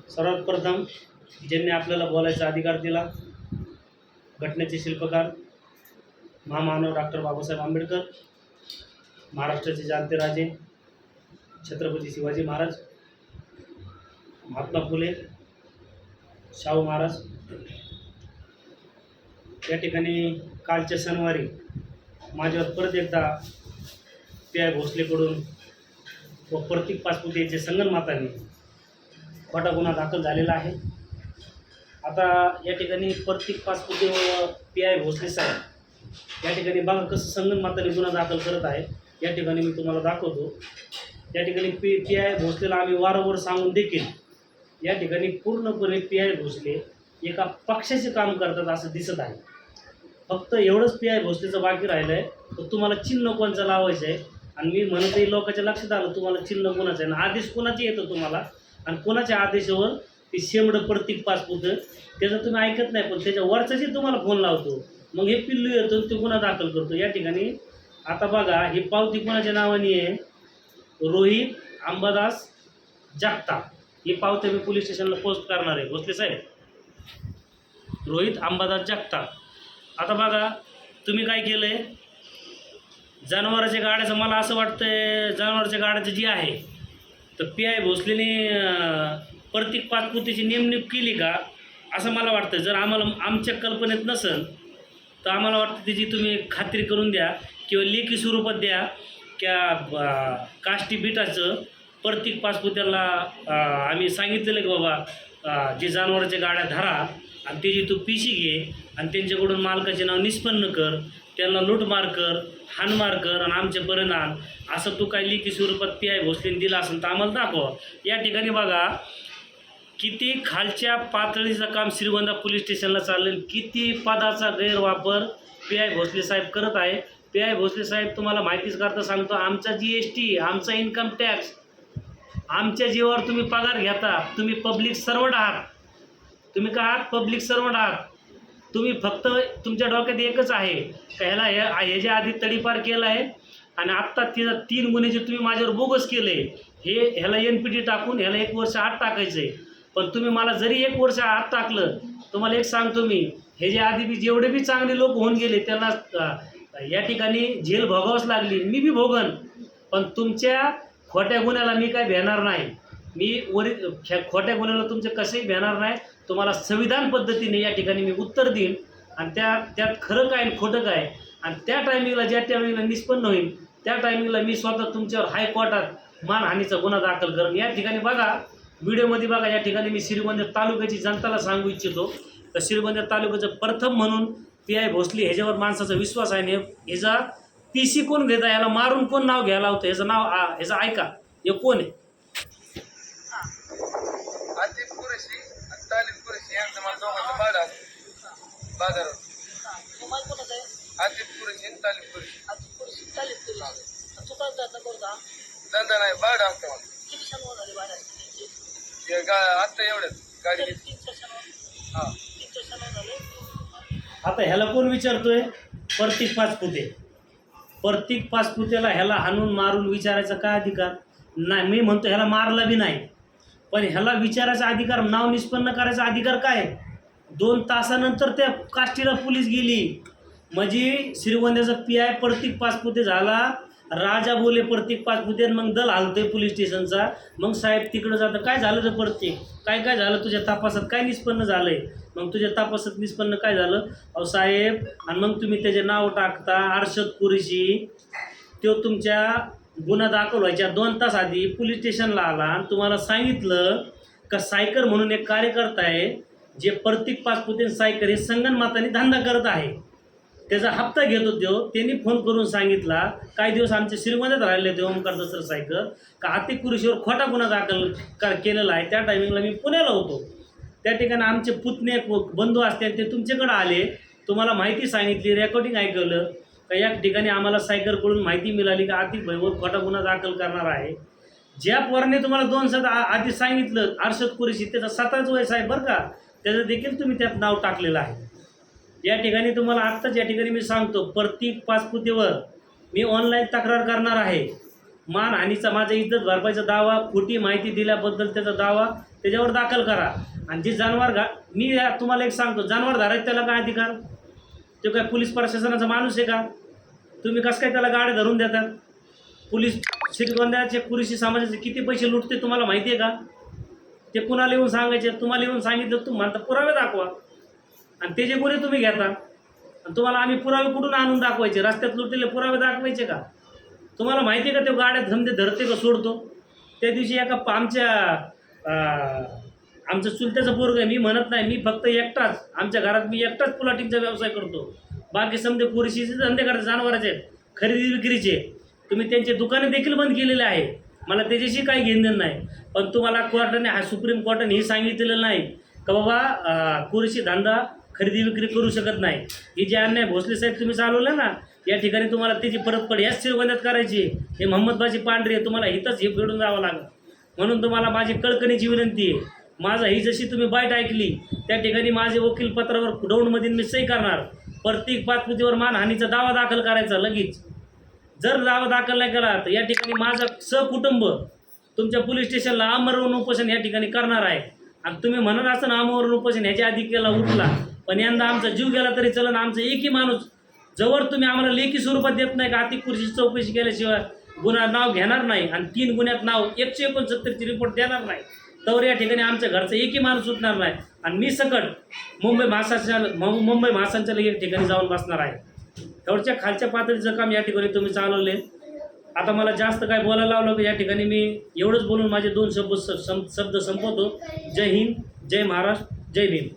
सर्वात प्रथम ज्यांनी आपल्याला बोलायचा अधिकार दिला, घटनेचे शिल्पकार महामानव डॉक्टर बाबासाहेब आंबेडकर, महाराष्ट्राचे जाणते राजे छत्रपती शिवाजी महाराज, महात्मा फुले, शाहू महाराज। या ठिकाणी कालच्या शनिवारी माझ्यावर परत एकदा पी.आय. भोसलेकडून व प्रतीक पाचपुते यांचे संगनमताने खोटा गुन्हा दाखल झालेला आहे। आता या ठिकाणी प्रतीक पाचपुते व पी.आय. भोसले साहेब या ठिकाणी बघा कसं संगनमताने गुन्हा दाखल करत आहे। या ठिकाणी मी तुम्हाला दाखवतो। या ठिकाणी पी.आय. भोसलेला आम्ही वारंवार सांगून देखील या ठिकाणी पूर्णपणे पी.आय. भोसले एका पक्षाचे काम करतात असं दिसत आहे। फक्त एवढंच पी.आय. भोसलेचं बाकी राहिलं आहे, तर तुम्हाला चिन्ह कोणचं लावायचं आहे। आणि मी म्हणतही लोकांच्या लक्षात आलं तुम्हाला चिन्ह कोणाचं आहे ना, आदेश कोणाचे येतो तुम्हाला, आणि कोणाच्या आदेशावर ते शेमडं प्रतीक पाचपुतं त्याचं तुम्ही ऐकत नाही, पण त्याच्या वरचाची तुम्हाला फोन लावतो, मग हे पिल्लू येतो ते गुन्हा दाखल करतो। या ठिकाणी आता बघा ही पावती कोणाच्या नावाने आहे, रोहित अंबादास जगताप। ही पावती मी पोलीस स्टेशनला पोस्ट करणार आहे भोसले साहेब, रोहित अंबादास जगताप। आता बघा तुम्ही काय केलं आहे, जनावरांच्या गाड्याचं मला असं वाटतं जनावरांच्या गाड्याचं जी आहे तर पी.आय. भोसलेने प्रतीक पाचपुतेची नेमणूक केली का असं मला वाटतं। जर आम्हाला आमच्या कल्पनेत नसेल तर आम्हाला वाटतं त्याची तुम्ही खात्री करून द्या किंवा लेखी स्वरूपात द्या त्या काष्टी बिटाचं प्रतीक पाचपुत्याला आम्ही सांगितलेलं की बाबा जे जनावरांच्या गाड्या धरा आणि त्याची तू पिशी घे आणि त्यांच्याकडून मालकाचे नाव निष्पन्न कर, त्यांना लूटमार कर, हाणमार कर आणि आमच्यापर्यंत आण, असं तू काय लेखी स्वरूपात पी.आय. भोसलेने दिला असेल तर आम्हाला दाखवा। या ठिकाणी बघा किती खालच्या पातळीचं काम श्रीगोंदा पोलीस स्टेशनला चाललेलं, किती पदाचा गैरवापर पी.आय. भोसले साहेब करत आहे। पी.आय. भोसले साहेब तुम्हाला माहितीच करता सांगतो, आमचा GST, आमचा इन्कम टॅक्स, आमच्या जीवावर तुम्ही पगार घेता। तुम्ही पब्लिक सर्वंट आहात, तुम्ही काय आहात, पब्लिक सर्वंट आहात। तुम्ही फक्त तुमच्या डोक्यात एकच आहे का ह्याच्या आधी तडीपार केला आहे आणि आत्ता तिला 3 गुन्हे जे तुम्ही माझ्यावर बोगस केले ह्याला NPT टाकून ह्याला 1 वर्ष आत टाकायचं आहे। पण तुम्ही मला जरी 1 वर्ष आत टाकलं, तुम्हाला एक सांगतो मी, ह्याच्या आधी बी जेवढे बी चांगले लोक होऊन गेले त्यांना या ठिकाणी जेल भोगावंच लागली, मी बी भोगन। पण तुमच्या खोट्या गुन्ह्याला मी काय भेणार नाही, मी खोट्या गुन्ह्याला तुमचे कसंही भेणार नाही। तुम्हाला संविधान पद्धतीने या ठिकाणी मी उत्तर देईन आणि त्यात खरं काय खोटं काय, आणि त्या टायमिंगला ज्या टायमिंगला निष्पन्न होईल त्या टायमिंगला मी स्वतः तुमच्यावर हायकोर्टात मानहानीचा गुन्हा दाखल करेन। या ठिकाणी बघा व्हिडिओमध्ये बघा, या ठिकाणी मी श्रीगोंदा तालुक्याची जनताला सांगू इच्छितो तर श्रीगोंदा तालुक्याचं प्रथम म्हणून पी.आय. भोसले ह्याच्यावर माणसाचा विश्वास आहे। ह्याचा PC कोण घेता, ह्याला मारून कोण नाव घ्यायला होतं, ह्याचं नाव ह्याचं ऐका, हे कोण आहे, धंदा नाही बाड असते आता एवढंच गाडी। आता ह्याला कोण विचारतोय, प्रतीक पाचपुते। प्रतीक पाचपुतेला ह्याला हाणून मारून विचारायचा काय अधिकार नाही। मी म्हणतो ह्याला मारला बी नाही, पण ह्याला विचारायचा अधिकार, नाव निष्पन्न करायचा अधिकार काय। 2 तासानंतर त्या काष्टीला पोलीस गेली, म्हणजे श्रीगोंद्याचा पी.आय. प्रतीक पाचपुते झाला, राजा बोले प्रतीक पाचपुते, मग दल हलतोय पोलीस स्टेशनचा। मग साहेब तिकडं जातं, काय झालं तर प्रतीक, काय झालं तुझ्या तपासात, काय निष्पन्न झालं आहे, मग तुझ्या तपासात निष्पन्न काय झालं, अहो साहेब, आणि मग तुम्ही त्याचे नाव टाकता अर्शद कुरेशी। तो तुमच्या गुन्हा दाखल व्हायच्या 2 तास आधी पोलीस स्टेशनला आला आणि तुम्हाला सांगितलं का सायकर म्हणून एक कार्यकर्ता आहे जे प्रतीक पाचपुते सायकर हे संगनमताने धंदा करत आहे, त्याचा हप्ता घेत होतो। त्यांनी फोन करून सांगितला, काही दिवस आमच्या श्रीगोंद्यात राहिले होते ओमकार दसरा सायकर, का आतिक कुरेशीवर खोटा गुन्हा दाखल केलेला आहे। त्या टायमिंगला मी पुण्याला होतो, त्या ठिकाणी आमचे पुतणे बंधू असते ते तुमच्याकडे आले, तुम्हाला माहिती सांगितली, रेकॉर्डिंग ऐकवलं का या ठिकाणी आम्हाला सायकरकडून माहिती मिळाली का आतिक भाईवर खोटा गुन्हा दाखल करणार आहे। ज्या पोराने तुम्हाला 2 सात आधी सांगितलं अर्शद कुरेशी, त्याचा 17च वय साहेब बरं का, त्याचं देखील तुम्ही त्यात नाव टाकलेलं आहे। या ठिकाणी तुम्हाला आत्ताच या ठिकाणी मी सांगतो, प्रतीक पाचपुतेवर मी ऑनलाईन तक्रार करणार आहे। मानहानीचा माझा इज्जत भरपाईचा दावा, खोटी माहिती दिल्याबद्दल त्याचा दावा त्याच्यावर दाखल करा. आणि जे मी तुम्हाला एक सांगतो, जनावर धरायचं त्याला काय अधिकार? तो काय पोलीस प्रशासनाचा माणूस आहे का? तुम्ही कसं काय त्याला गाड्या धरून देतात? पोलीस श्रीगोंद्याचे कुरुशी समाजाचे किती पैसे लुटते तुम्हाला माहिती आहे का? ते कुणाला येऊन सांगायचे? तुम्हाला येऊन सांगितलं, तुम्ही म्हणता पुरावे दाखवा, आणि ते जे गुन्हे तुम्ही घेता, आणि तुम्हाला आम्ही पुरावे कुठून आणून दाखवायचे? रस्त्यात लुटलेले पुरावे दाखवायचे का? तुम्हाला माहिती आहे का तो गाड्यात धंदे धरते का सोडतो? त्या दिवशी एका आमचं चुलत्याचं पोरग आहे, मी म्हणत नाही, मी फक्त एकटाच, आमच्या घरात मी एकटाच पुलाटिंगचा व्यवसाय करतो, बाकी समजे कुरुशीचे धंदे करतात, जनावराचे खरेदी विक्रीचे. तुम्ही त्यांचे दुकाने देखील बंद केलेले आहे, मला त्याच्याशी काही घेणं नाही. पण तुम्हाला कोर्टाने, सुप्रीम कोर्टाने हे सांगितलेलं नाही का बाबा कुरुशी धंदा खरेदी विक्री करू शकत नाही. ही जे अन्याय भोसले साहेब तुम्ही चालवलं ना, या ठिकाणी तुम्हाला त्याची परतफेड याच श्रीगोंद्यात करायची. हे मोहम्मदबाजी पांढरे आहे, तुम्हाला इथंच हे फेडून जावं लागेल. म्हणून तुम्हाला माझी कळकणीची विनंती आहे, माझा ही जशी तुम्ही बाईट ऐकली त्या ठिकाणी माझे वकील पत्रावर डाऊनमध्ये मी सही करणार. प्रत्येक पाचपुतीवर मानहानीचा दावा दाखल करायचा लगेच. जर दावा दाखल नाही केला तर या ठिकाणी माझं सहकुटुंब तुमच्या पोलीस स्टेशनला आमरण उपोषण या ठिकाणी करणार आहे. आणि तुम्ही म्हणत असं आमरण उपोषण ह्याच्या आधी केला उठला, पण यंदा आमचा जीव गेला तरी चलन. आमचं एकही माणूस जवळ तुम्ही आम्हाला लेखी स्वरूपात देत नाही का अति कुरुशीची चौकशी केल्याशिवाय गुन्हा नाव घेणार नाही, आणि 3 गुन्ह्यात नाव 169ची रिपोर्ट देणार नाही, तर या ठिकाणी आमच्या घरचा एकही माणूस सुटणार नाही. आणि मी सकट मुंबई महासंचालक या ठिकाणी जाऊन बसणार आहे. एवढच्या खालच्या पातळीचं काम या ठिकाणी तुम्ही चालवले. आता मला जास्त काय बोलायला लावलं की या ठिकाणी मी एवढंच बोलून माझे 2 शब्द संपवतो. जय हिंद, जय महाराष्ट्र, जय भीम.